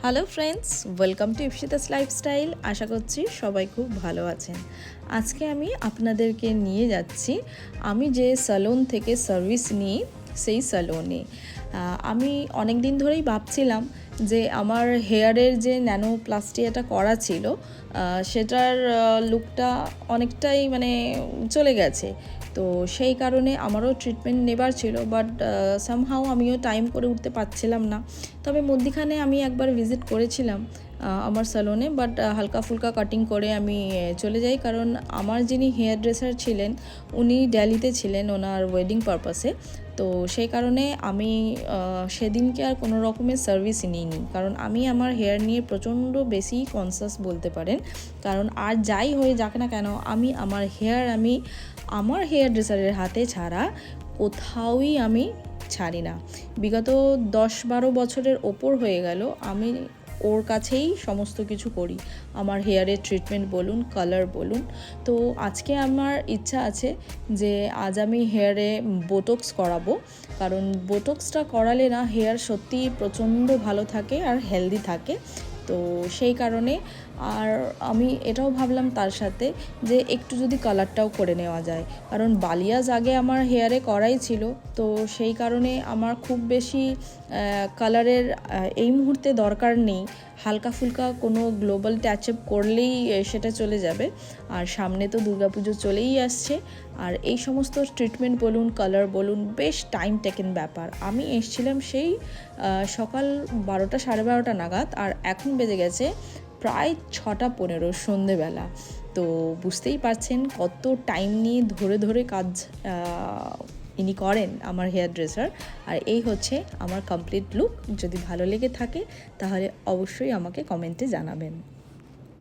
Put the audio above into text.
Hello friends, welcome to Ipsita's lifestyle. আশা করছি সবাই খুব ভালো আছেন। আজকে আমি আপনাদেরকে নিয়ে যাচ্ছি আমি যে স্যালন থেকে সার্ভিস নিই সেই স্যালনে। আমি অনেক দিন ধরেই ভাবছিলাম যে আমার হেয়ারের যে ন্যানোপ্লাস্টিয়াটা করা ছিল সেটার লুকটা অনেকটাই চলে গেছে। তো সেই কারণে আমারও ট্রিটমেন্ট নেবার ছিল, বাট সামহাও আমিও টাইম করে উঠতে পারছিলাম না। তবে মধ্যিখানে আমি একবার ভিজিট করেছিলাম আমার স্যালনে, বাট হালকা ফুলকা কাটিং করে আমি চলে যাই, কারণ আমার যিনি হেয়ার ড্রেসার ছিলেন উনি দিল্লিতে ছিলেন ওনার ওয়েডিং পারপাসে। তো সেই কারণে আমি সেদিনকে আর কোনো রকমের সার্ভিস নিইনি, কারণ আমি আমার হেয়ার নিয়ে প্রচণ্ড বেশি কনসাস বলতে পারেন। কারণ আর যাই হয়ে যাক না কেন, আমি আমার হেয়ার ড্রেসারের হাতে ছাড়া কোথাওই আমি ছাড়ি না। বিগত 10-12 বছরের ওপর হয়ে গেল আমি ওর কাছেই সমস্ত কিছু করি, আমার হেয়ারের ট্রিটমেন্ট বলুন, কালার বলুন। তো আজকে আমার ইচ্ছা আছে যে আজ আমি হেয়ারে বোটক্স করাবো, কারণ বোটক্সটা করালে না হেয়ার সত্যি প্রচণ্ড ভালো থাকে আর হেলদি থাকে। তো সেই কারণে আর আমি এটাও ভাবলাম তার সাথে যে একটু যদি কালারটাও করে নেওয়া যায়, কারণ বালিয়াজ আগে আমার হেয়ারে করাই ছিল। তো সেই কারণে আমার খুব বেশি কালারের এই মুহূর্তে দরকার নেই। হালকা ফুলকা কোনো গ্লোবাল টাচ আপ করলেই সেটা চলে যাবে। আর সামনে তো দুর্গাপুজো চলেই আসছে, আর এই সমস্ত ট্রিটমেন্ট বলুন, কালার বলুন, বেশ টাইম টেকেন ব্যাপার। আমি এসেছিলাম সেই সকাল 12টা 12:30 নাগাদ, আর এখন বেজে গেছে প্রায় 6:15 সন্ধেবেলা। তো বুঝতেই পারছেন কত টাইম নিয়ে ধরে ধরে কাজ ইনি করেন আমার হেয়ার ড্রেসার। আর এই হচ্ছে আমার কমপ্লিট লুক। যদি ভালো লেগে থাকে তাহলে অবশ্যই আমাকে কমেন্টে জানাবেন।